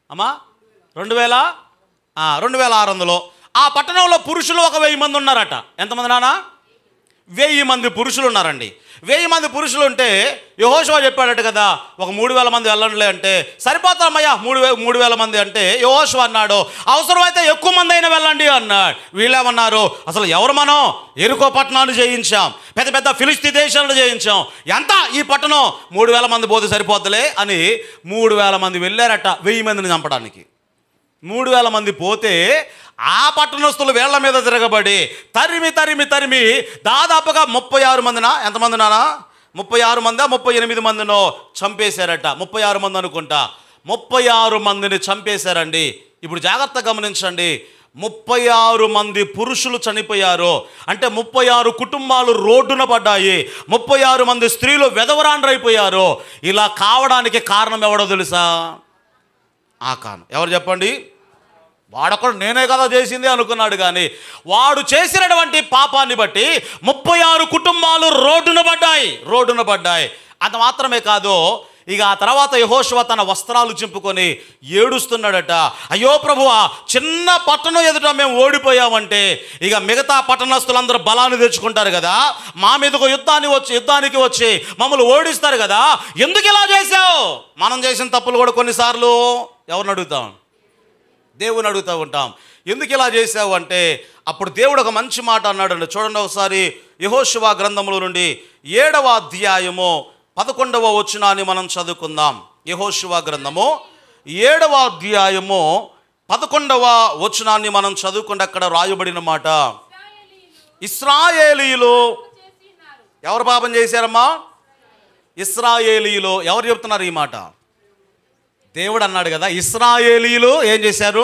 అమ్మా 2600. ఆ పట్టణంలో పురుషులు 1000 మంది ఉన్నారట. ఎంతమంది నాన్న? 1000 మంది పురుషులు ఉన్నారండి. 1000 మంది పురుషులు ఉంటే యెహోషువ చెప్పాడట కదా, ఒక 3000 మంది వెళ్ళండిలే అంటే, సరిపోతామయ్యా 3000 మంది అంటే యెహోషువ అన్నాడు, అవసరమైతే ఎక్కువ మంది అయినా వెళ్ళండి అన్నాడు. వీళ్ళేమన్నారు, అసలు ఎవరు మనం? ఎరుకో పట్టణాన్ని జయించాం, పెద్ద పెద్ద ఫిలిస్తీ దేశాలను జయించాం, ఎంత ఈ పట్టణం? 3000 మంది పోతే సరిపోద్దులే అని 3000 మంది వెళ్ళారట 1000 మందిని చంపడానికి. 3000 మంది పోతే ఆ పట్టణస్తులు వేళ్ల మీద తిరగబడి తరిమి దాదాపుగా 36 మందినా, ఎంతమంది నానా? 36 మందా 38 మందినో చంపేశారట. 36 మంది అనుకుంటా. 36 మందిని చంపేశారండి. ఇప్పుడు జాగ్రత్తగా గమనించండి, 36 మంది పురుషులు చనిపోయారు అంటే 36 కుటుంబాలు రోడ్డున పడ్డాయి, 36 మంది స్త్రీలు వెధవరాండ్రైపోయారు. ఇలా కావడానికి కారణం ఎవడో తెలుసా? ఆకాను. ఎవరు చెప్పండి? వాడొక్కడు నేనే కదా చేసింది అనుకున్నాడు, కానీ వాడు చేసినటువంటి పాపాన్ని బట్టి 36 కుటుంబాలు రోడ్డున పడ్డాయి. అంత మాత్రమే కాదు, ఇక ఆ తర్వాత యెహోషువ తన వస్త్రాలు చింపుకొని ఏడుస్తున్నాడట. అయ్యో ప్రభువా, చిన్న పట్టణం ఎదుట మేము ఓడిపోయామంటే ఇక మిగతా పట్టణస్తులందరూ బలాన్ని తెచ్చుకుంటారు కదా, మా మీదకు యుద్ధానికి వచ్చి మమ్మల్ని ఓడిస్తారు కదా, ఎందుకు ఇలా చేశావు? మనం చేసిన తప్పులు కూడా కొన్నిసార్లు ఎవరిని అడుగుతాం? దేవుని అడుగుతూ ఉంటాం. ఎందుకు ఇలా చేసావు అంటే అప్పుడు దేవుడు ఒక మంచి మాట అన్నాడండి. చూడండి ఒకసారి, యెహోషువ గ్రంథముల నుండి 7వ అధ్యాయము 11వ వచనాన్ని మనం చదువుకుందాం. యెహోషువ గ్రంథము 7వ అధ్యాయము 11వ వచనాన్ని మనం చదువుకుంటే అక్కడ రాయబడిన మాట, ఇశ్రాయేలీయులు ఎవరు పాపం చేశారమ్మా? ఇశ్రాయేలీయులు. ఎవరు చెప్తున్నారు ఈ మాట? దేవుడు అన్నాడు కదా, ఇశ్రాయేలీయులు ఏం చేశారు?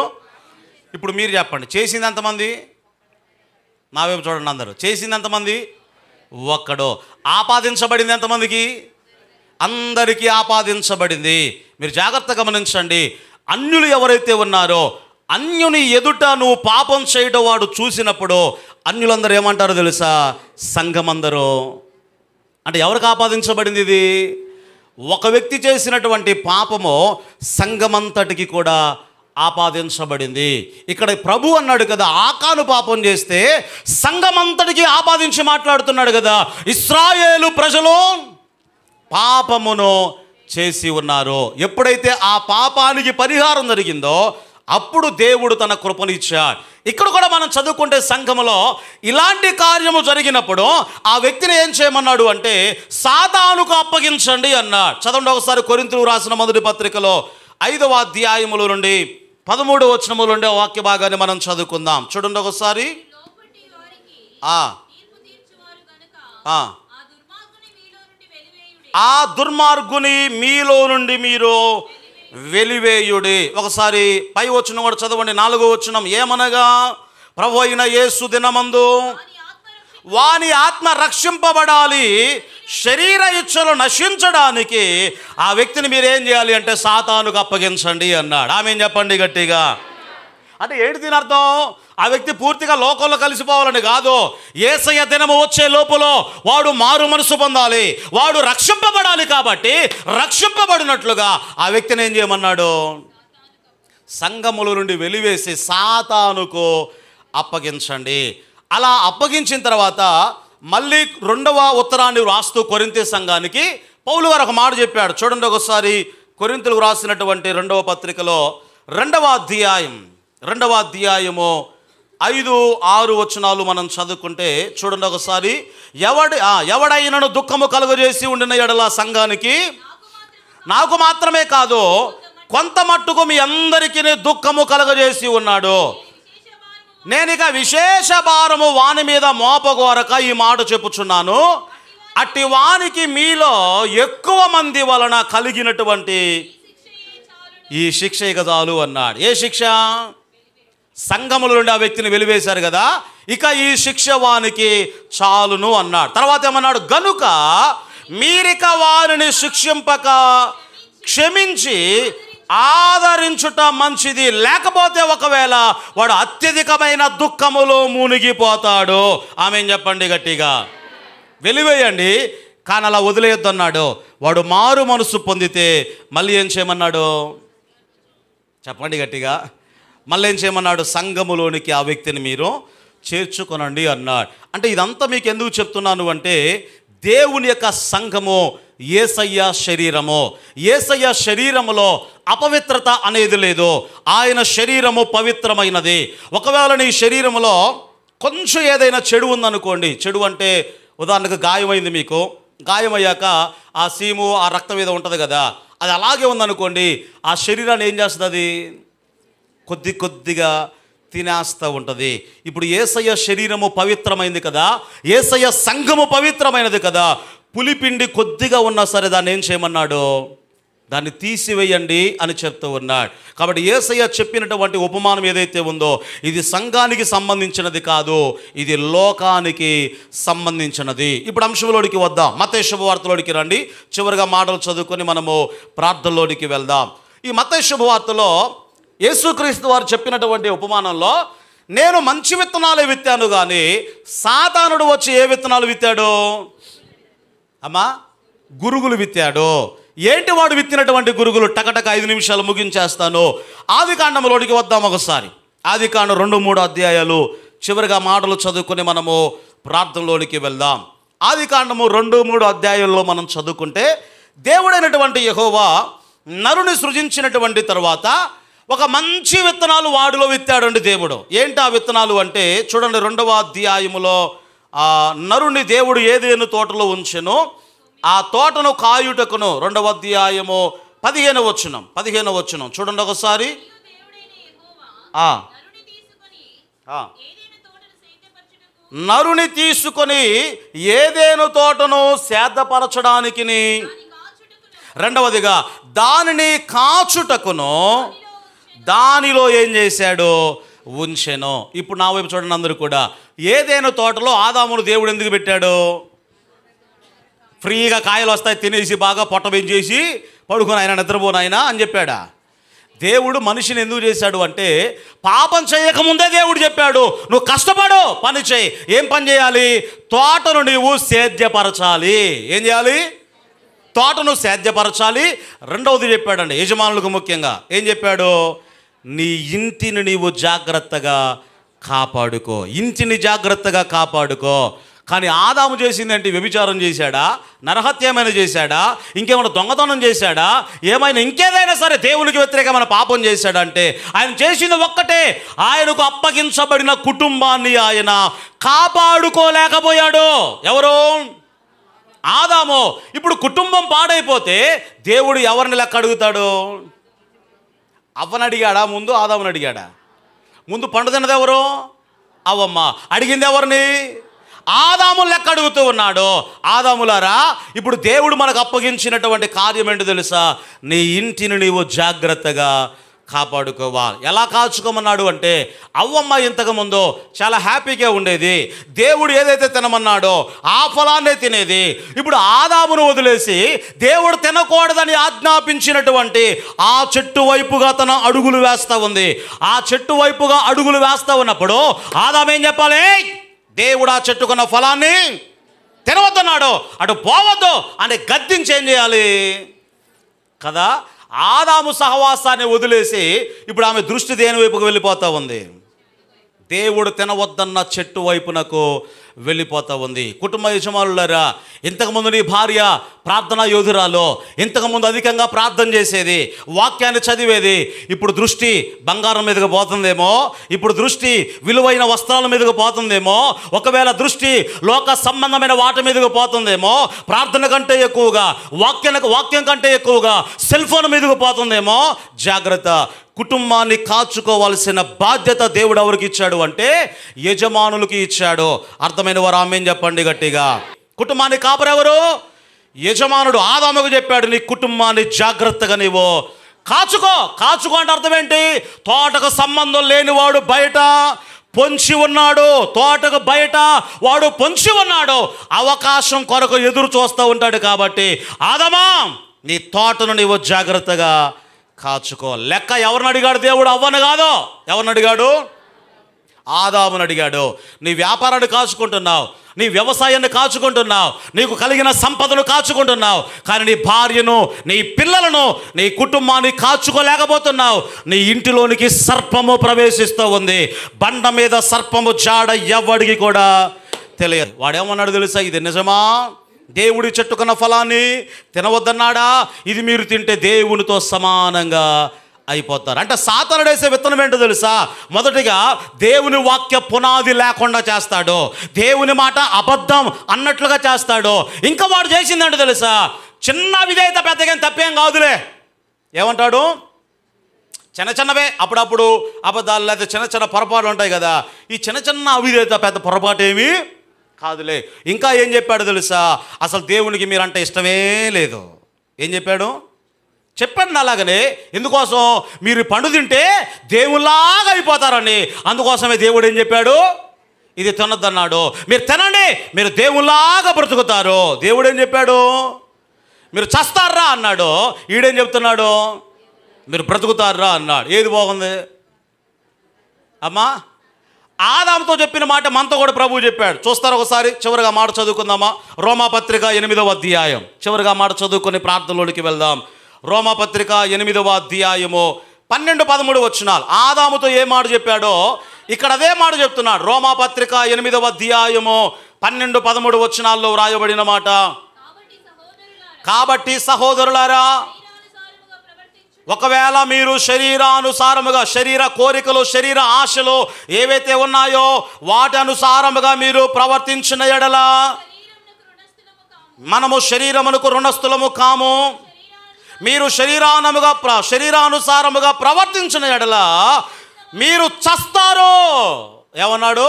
ఇప్పుడు మీరు చెప్పండి, చేసింది ఎంతమంది? నా వైపు చూడండి అందరూ. చేసింది ఎంతమంది? ఒక్కడు. ఆపాదించబడింది ఎంతమందికి? అందరికీ ఆపాదించబడింది. మీరు జాగ్రత్తగా గమనించండి, అన్యులు ఎవరైతే ఉన్నారో అన్యుని ఎదుట నువ్వు పాపం చేయడం వాడు చూసినప్పుడు అన్యులందరూ ఏమంటారో తెలుసా? సంఘమందరూ. అంటే ఎవరికి ఆపాదించబడింది ఇది? ఒక వ్యక్తి చేసినటువంటి పాపము సంఘమంతటికి కూడా ఆపాదించబడింది. ఇక్కడ ప్రభు అన్నాడు కదా, ఆకాను పాపం చేస్తే సంఘమంతటికి ఆపాదించి మాట్లాడుతున్నాడు కదా. ఇశ్రాయేలు ప్రజలు పాపమును చేసి ఉన్నారు. ఎప్పుడైతే ఆ పాపానికి పరిహారం జరిగిందో అప్పుడు దేవుడు తన కృపనిచ్చాడు. ఇక్కడ కూడా మనం చదువుకుంటే సంఘములో ఇలాంటి కార్యము జరిగినప్పుడు ఆ వ్యక్తిని ఏం చేయమన్నాడు అంటే సాతానుకు అప్పగించండి అన్నాడు. చదవండి ఒకసారి కొరింథీయులకు రాసిన మొదటి పత్రికలో 5వ అధ్యాయముల నుండి 13వ వచనముల నుండి వాక్య భాగాన్ని మనం చదువుకుందాం. చూడండి ఒకసారి. ఆ దుర్మార్గుని మీలో నుండి మీరు వెలివేయుడి. ఒకసారి పై వచనం కూడా చదవండి, 4వ వచనం. ఏమనగా ప్రభు అయిన యేసు దినమందు వాని ఆత్మ రక్షింపబడాలి, శరీర ఇచ్చలు నశించడానికి ఆ వ్యక్తిని మీరు ఏం చేయాలి అంటే సాతానుకు అప్పగించండి అన్నాడు. ఆమేన్ చెప్పండి గట్టిగా. అంటే ఏంటి దీని అర్థం? ఆ వ్యక్తి పూర్తిగా లోకంలో కలిసిపోవాలని కాదు. యేసయ్య దినము వచ్చే లోపల వాడు మారు మనసు పొందాలి, వాడు రక్షింపబడాలి. కాబట్టి రక్షింపబడినట్లుగా ఆ వ్యక్తిని ఏం చేయమన్నాడు? సంఘముల నుండి వెలివేసి సాతానుకు అప్పగించండి. అలా అప్పగించిన తర్వాత మళ్ళీ 2వ ఉత్తరాన్ని రాస్తూ కొరింథీ సంఘానికి పౌలు గారు ఒక మాట చెప్పాడు. చూడండి ఒకసారి. కొరింథీయులకు రాసినటువంటి 2వ పత్రికలో 2వ అధ్యాయము 5-6 వచనాలు మనం చదువుకుంటే చూడండి ఒకసారి. ఎవడైనను దుఃఖము కలుగజేసి ఉండిన ఎడల సంఘానికి నాకు మాత్రమే కాదు కొంత మట్టుకు మీ అందరికీ దుఃఖము కలుగజేసి ఉన్నాడు. నేనిక విశేష భారము వాని మీద మోపగోరక ఈ మాట చెప్పుచున్నాను. అట్టి వానికి మీలో ఎక్కువ మంది వలన కలిగినటువంటి ఈ శిక్ష ఇక చాలు అన్నాడు. ఏ శిక్ష? సంఘముల నుండి ఆ వ్యక్తిని వెలివేశారు కదా, ఇక ఈ శిక్ష వానికి చాలును అన్నాడు. తర్వాత ఏమన్నాడు? గనుక మీరిక వారిని శిక్షింపక క్షమించి ఆదరించుట మంచిది, లేకపోతే ఒకవేళ వాడు అత్యధికమైన దుఃఖములో మునిగిపోతాడు. ఆమేన్ చెప్పండి గట్టిగా. వెలివేయండి, కానీ అలా వదిలేయొద్దు అన్నాడు. వాడు మారు మనసు పొందితే మళ్ళీ ఏం చేయమన్నాడు? చెప్పండి గట్టిగా. మళ్ళీ ఏం చేయమన్నాడు? సంఘములోనికి ఆ వ్యక్తిని మీరు చేర్చుకొనండి అన్నాడు. అంటే ఇదంతా మీకు ఎందుకు చెప్తున్నాను అంటే దేవుని యొక్క సంఘము యేసయ్య శరీరము. యేసయ్య శరీరములో అపవిత్రత అనేది లేదు. ఆయన శరీరము పవిత్రమైనది. ఒకవేళ నీ శరీరములో కొంచెం ఏదైనా చెడు ఉందనుకోండి, చెడు అంటే ఉదాహరణకు గాయమైంది, మీకు గాయమయ్యాక ఆ సీము ఆ రక్తం మీద ఉంటుంది కదా, అది అలాగే ఉందనుకోండి, ఆ శరీరాన్ని ఏం చేస్తుంది? కొద్ది కొద్దిగా తినేస్తూ ఉంటుంది. ఇప్పుడు యేసయ్య శరీరము పవిత్రమైంది కదా, యేసయ్య సంఘము పవిత్రమైనది కదా, పులిపిండి కొద్దిగా ఉన్నా సరే దాన్ని ఏం చేయమన్నాడు? దాన్ని తీసివేయండి అని చెప్తూ ఉన్నాడు. కాబట్టి యేసయ్య చెప్పినటువంటి ఉపమానం ఏదైతే ఉందో ఇది సంఘానికి సంబంధించినది కాదు, ఇది లోకానికి సంబంధించినది. ఇప్పుడు అంశంలోనికి వద్దాం. మత్తయి శుభవార్తలోనికి రండి. చివరిగా మాటలు చదువుకొని మనము ప్రార్థనలోనికి వెళ్దాం. ఈ మత్తయి శుభవార్తలో యేసుక్రీస్తు వారు చెప్పినటువంటి ఉపమానంలో నేను మంచి విత్తనాలు విత్తాను కానీ సాతానుడు వచ్చి ఏ విత్తనాలు విత్తాడు? అమ్మా, గురుగులు విత్తాడు. ఏంటి వాడు విత్తినటువంటి గురుగులు? టకటక 5 నిమిషాలు ముగించేస్తాను. ఆదికాండంలోనికి వద్దాం ఒకసారి. ఆదికాండం 2-3 అధ్యాయాలు చివరిగా మాటలు చదువుకొని మనము ప్రార్థనలోనికి వెళ్దాం. ఆదికాండము 2-3 అధ్యాయాల్లో మనం చదువుకుంటే దేవుడైనటువంటి యెహోవా నరుని సృజించినటువంటి తర్వాత ఒక మంచి విత్తనాలు వాడిలో విత్తాడండి దేవుడు. ఏంటి ఆ విత్తనాలు అంటే చూడండి, 2వ అధ్యాయములో నరుని దేవుడు ఏదేను తోటలో ఉంచెను, ఆ తోటను కాయుటకును 2వ అధ్యాయము 15వ వచనం చూడండి ఒకసారి. నరుని తీసుకొని ఏదేను తోటను సేదపరచడానికి, రెండవదిగా దానిని కాచుటకును దానిలో ఏం చేశాడు? ఉంచెను. ఇప్పుడు నా వైపు చూడండి అందరూ కూడా. ఏదేను తోటలో ఆదామును దేవుడు ఎందుకు పెట్టాడు? ఫ్రీగా కాయలు వస్తాయి, తినేసి బాగా పొట్ట పెంచేసి పడుకొని ఆయన నిద్రపోనాయనా అని చెప్పాడా? దేవుడు మనిషిని ఎందుకు చేశాడు అంటే పాపం చేయకముందే దేవుడు చెప్పాడు, నువ్వు కష్టపడు, పని చేయి. ఏం పని చేయాలి? తోటను నీవు సేద్యపరచాలి. ఏం చేయాలి? తోటను సేద్యపరచాలి. రెండవది చెప్పాడండి యజమానులకు ముఖ్యంగా. ఏం చెప్పాడు? నీ ఇంటిని నీవు జాగ్రత్తగా కాపాడుకో. ఇంటిని జాగ్రత్తగా కాపాడుకో. కానీ ఆదాము చేసిందేంటి? వ్యభిచారం చేశాడా? నరహత్య ఏమైనా చేశాడా? ఇంకేమైనా దొంగతనం చేశాడా? ఏమైనా ఇంకేదైనా సరే దేవునికి వ్యతిరేకమైన పాపం చేశాడంటే ఆయన చేసింది ఒక్కటే, ఆయనకు అప్పగించబడిన కుటుంబాన్ని ఆయన కాపాడుకోలేకపోయాడు. ఎవరు? ఆదాము. ఇప్పుడు కుటుంబం పాడైపోతే దేవుడు ఎవరిని లెక్క అడుగుతాడు? అవ్వని అడిగాడా ముందు? ఆదాముని అడిగాడా? ముందు పండు తిన్నది ఎవరు? అవ్వమ్మ. అడిగింది ఎవరిని? ఆదాము లెక్క అడుగుతూ ఉన్నాడు. ఆదాములారా, ఇప్పుడు దేవుడు మనకు అప్పగించినటువంటి కార్యం ఏంటో తెలుసా? నీ ఇంటిని నీవు జాగ్రత్తగా కాపాడుకోవాలి. ఎలా కాచుకోమన్నాడు అంటే, అవ్వమ్మ ఇంతకుముందు చాలా హ్యాపీగా ఉండేది, దేవుడు ఏదైతే తినమన్నాడో ఆ ఫలాన్నే తినేది. ఇప్పుడు ఆదామును వదిలేసి దేవుడు తినకూడదని ఆజ్ఞాపించినటువంటి ఆ చెట్టు వైపుగా తన అడుగులు వేస్తూ ఉంది. ఆ చెట్టు వైపుగా అడుగులు వేస్తూ ఉన్నప్పుడు ఆదాము ఏం చెప్పాలి? దేవుడు ఆ చెట్టుకున్న ఫలాన్ని తినవద్దన్నాడు, అటు పోవద్దు అని గద్దించి ఏం చేయాలి కదా? ఆదాము సహవాసాన్ని వదిలేసి ఇప్పుడు ఆమె దృష్టి దేని వైపుకు వెళ్ళిపోతూ ఉంది? దేవుడు తినవద్దన్న చెట్టు వైపునకు వెళ్ళిపోతూ ఉంది. కుటుంబ యజమానులారా, ఇంతకుముందు నీ భార్య ప్రార్థనా యోధురాలు, ఇంతకుముందు అధికంగా ప్రార్థన చేసేది, వాక్యాన్ని చదివేది, ఇప్పుడు దృష్టి బంగారం మీదకి పోతుందేమో, ఇప్పుడు దృష్టి విలువైన వస్త్రాల మీదకి పోతుందేమో, ఒకవేళ దృష్టి లోక సంబంధమైన వాటి మీదకి పోతుందేమో, ప్రార్థన కంటే ఎక్కువగా వాక్యం కంటే ఎక్కువగా సెల్ ఫోన్ మీదకి పోతుందేమో. జాగ్రత్త. కుటుంబాన్ని కాచుకోవాల్సిన బాధ్యత దేవుడు ఎవరికి ఇచ్చాడు అంటే యజమానులకి ఇచ్చాడు. అర్థమైన వారు ఆమేన్ చెప్పండి గట్టిగా. కుటుంబాన్ని కాపరెవరు? యజమానుడు. ఆదాముకు చెప్పాడు, నీ కుటుంబాన్ని జాగ్రత్తగా నీవు కాచుకో. కాచుకో అంటే అర్థం ఏంటి? తోటకు సంబంధం లేనివాడు బయట పొంచి ఉన్నాడు. తోటకు బయట వాడు పొంచి ఉన్నాడు, అవకాశం కొరకు ఎదురు చూస్తూ ఉంటాడు. కాబట్టి ఆదామా, నీ తోటను నీవు జాగ్రత్తగా కాచుకో. లెక్క ఎవరిని అడిగాడు దేవుడు? అవ్వను కాదు. ఎవరిని అడిగాడు? ఆదామును అడిగాడు. నీ వ్యాపారాన్ని కాచుకుంటున్నావు, నీ వ్యవసాయాన్ని కాచుకుంటున్నావు, నీకు కలిగిన సంపదను కాచుకుంటున్నావు, కానీ నీ భార్యను, నీ పిల్లలను, నీ కుటుంబాన్ని కాచుకోలేకపోతున్నావు. నీ ఇంటిలోనికి సర్పము ప్రవేశిస్తూ ఉంది. బండ మీద సర్పము జాడ ఎవ్వడికి కూడా తెలియదు. వాడేమన్నాడు తెలుసా? ఇది నిజమా? దేవుడి చెట్టుకున్న ఫలాన్ని తినవద్దన్నాడా? ఇది మీరు తింటే దేవునితో సమానంగా అయిపోతారు. అంటే సాతానుడు వేసే విత్తనం ఏంటో తెలుసా? మొదటిగా దేవుని వాక్య పునాది లేకుండా చేస్తాడు, దేవుని మాట అబద్ధం అన్నట్లుగా చేస్తాడు. ఇంకా వాడు చేసిందంటే తెలుసా? చిన్న విధేయత పెద్దగా తప్పేం కాదులే. ఏమంటాడు? చిన్న చిన్నవే అప్పుడప్పుడు అబద్ధాలు, లేదా చిన్న చిన్న పొరపాట్లు ఉంటాయి కదా, ఈ చిన్న చిన్న అవిధేయత పెద్ద పొరపాటు ఏమీ కాదులే. ఇంకా ఏం చెప్పాడు తెలుసా? అసలు దేవునికి మీరంటే ఇష్టమే లేదు. ఏం చెప్పాడు? చెప్పండి అలాగనే. ఎందుకోసం? మీరు పండు తింటే దేవుళ్ళలాగా అయిపోతారని. అందుకోసమే దేవుడు ఏం చెప్పాడు? ఇది తినొద్దన్నాడు. మీరు తినండి, మీరు దేవుళ్ళలాగా బ్రతుకుతారు. దేవుడు ఏం చెప్పాడు? మీరు చస్తారా అన్నాడు. ఈడేం చెప్తున్నాడు? మీరు బ్రతుకుతారా అన్నాడు. ఏది బాగుంది అమ్మా? ఆదాముతో చెప్పిన మాట మనతో కూడా ప్రభువు చెప్పాడు. చూస్తారు ఒకసారి. చివరిగా మాట చదువుకుందామా? రోమాపత్రిక 8వ అధ్యాయం. చివరిగా మాట చదువుకొని ప్రార్థనలోనికి వెళ్దాం. రోమాపత్రిక 8వ అధ్యాయము 12-13 వచనాలు. ఆదాముతో ఏ మాట చెప్పాడో ఇక్కడ అదే మాట చెప్తున్నాడు. రోమాపత్రిక 8వ అధ్యాయము 12-13 వచనాల్లో వ్రాయబడిన మాట. కాబట్టి సహోదరులారా, ఒకవేళ మీరు శరీరానుసారముగా, శరీర కోరికలు, శరీర ఆశలు ఏవైతే ఉన్నాయో వాటి అనుసారముగా మీరు ప్రవర్తించిన ఎడల మనము శరీరమునకు రుణస్థులము కాము. మీరు శరీరానుసారముగా ప్రవర్తించిన ఎడల మీరు చస్తారు. ఏమన్నాడు?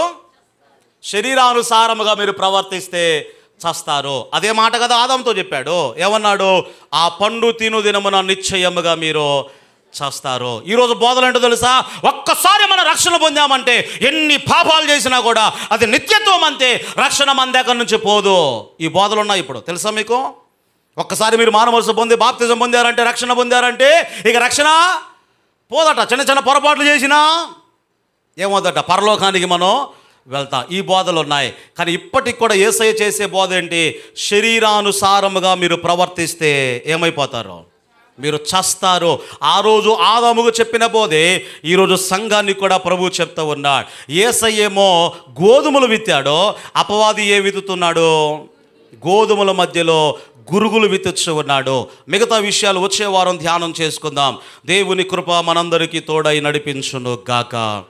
శరీరానుసారముగా మీరు ప్రవర్తిస్తే చస్తారు. అదే మాట కదా ఆదాముతో చెప్పాడు. ఏమన్నాడు? ఆ పండు తిను దినమున నిశ్చయముగా మీరు చస్తారు. ఈరోజు బోధలు ఏంటో తెలుసా? ఒక్కసారి మనం రక్షణ పొందామంటే ఎన్ని పాపాలు చేసినా కూడా అది నిత్యత్వం అంతే, రక్షణ మన దగ్గర నుంచి పోదు. ఈ బోధలు ఉన్నాయి ఇప్పుడు, తెలుసా మీకు? ఒక్కసారి మీరు మానవలస పొంది బాప్తిజం పొందారంటే, రక్షణ పొందారంటే ఇక రక్షణ పోదట. చిన్న చిన్న పొరపాట్లు చేసినా ఏమవుదట? పరలోకానికి మనం వెళ్తాం. ఈ బోధలు ఉన్నాయి. కానీ ఇప్పటికి కూడా యేసయ్య చేసే బోధ ఏంటి? శరీరానుసారముగా మీరు ప్రవర్తిస్తే ఏమైపోతారు? మీరు చస్తారు. ఆ రోజు ఆదాముకు చెప్పిన బోధే ఈరోజు సంఘాన్ని కూడా ప్రభువు చెప్తూ ఉన్నాడు. యేసయ్యేమో గోధుమలు విత్తాడో, అపవాది ఏ విత్తుతున్నాడు? గోధుమల మధ్యలో గురుగులు విత్తుచు ఉన్నాడు. మిగతా విషయాలు వచ్చే వారం ధ్యానం చేసుకుందాం. దేవుని కృప మనందరికీ తోడై నడిపించును గాక.